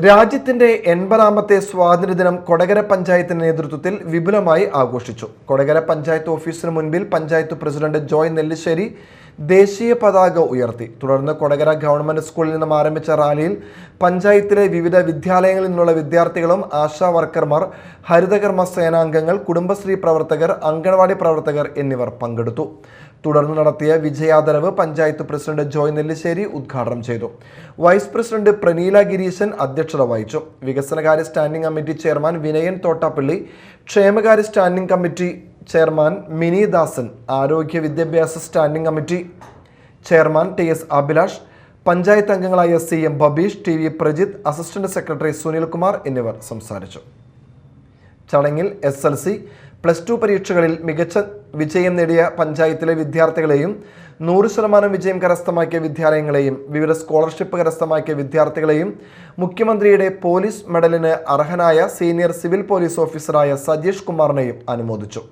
രാജ്യത്തിന്റെ 80ാമത്തെ സ്വാതന്ത്ര്യദിനം കൊടകര പഞ്ചായത്തിന്റെ നേതൃത്വത്തിൽ വിപുലമായി ആഘോഷിച്ചു. കൊടകര പഞ്ചായത്ത് ഓഫീസിന് മുൻപിൽ പഞ്ചായത്ത് പ്രസിഡന്റ് ജോയ് നെല്ലിശ്ശേരി ദേശീയ പതാക ഉയർത്തി. തുടർന്ന് കൊടകര ഗവൺമെന്റ് സ്കൂളിൽ നിന്നും ആരംഭിച്ച റാലിയിൽ പഞ്ചായത്തിലെ വിവിധ വിദ്യാലയങ്ങളിൽ നിന്നുള്ള വിദ്യാർത്ഥികളും ആശാ വർക്കർമാർ, ഹരിതകർമ്മ സേനാംഗങ്ങൾ, കുടുംബശ്രീ പ്രവർത്തകർ, അംഗൻവാടി പ്രവർത്തകർ എന്നിവർ പങ്കെടുത്തു. തുടർന്ന് നടത്തിയ വിജയാദരവ് പഞ്ചായത്ത് പ്രസിഡന്റ് ജോയ് നെല്ലിശ്ശേരി ഉദ്ഘാടനം ചെയ്തു. വൈസ് പ്രസിഡന്റ് പ്രനീല ഗിരീശൻ അധ്യക്ഷത വഹിച്ചു. വികസനകാര്യ standing committee chairman Vinayan Thottappally, ക്ഷേമകാര്യ standing committee chairman Mini Dasan, ആരോഗ്യ വിദ്യാഭ്യാസ standing committee chairman T S. Abhilash, panchayat അംഗങ്ങളായ CM Babeesh, TV Prajith, assistant secretary Sunilkumar എന്നിവർ സംസാരിച്ചു. ചടങ്ങിൽ SLC, +2 പരീക്ഷകളിൽ മികച്ച വിജയം നേടിയ പഞ്ചായത്തിലെ വിദ്യാർത്ഥികളെയും 100% വിജയം കരസ്ഥമാക്കിയ വിദ്യാലയങ്ങളെയും വിവിധ സ്കോളർഷിപ്പ് കരസ്ഥമാക്കിയ വിദ്യാർത്ഥികളെയും മുഖ്യമന്ത്രിയുടെ പോലീസ് മെഡലിന് അർഹനായ സീനിയർ സിവിൽ പോലീസ് ഓഫീസറായ സജീഷ് കുമാറിനെയും അനുമോദിച്ചു.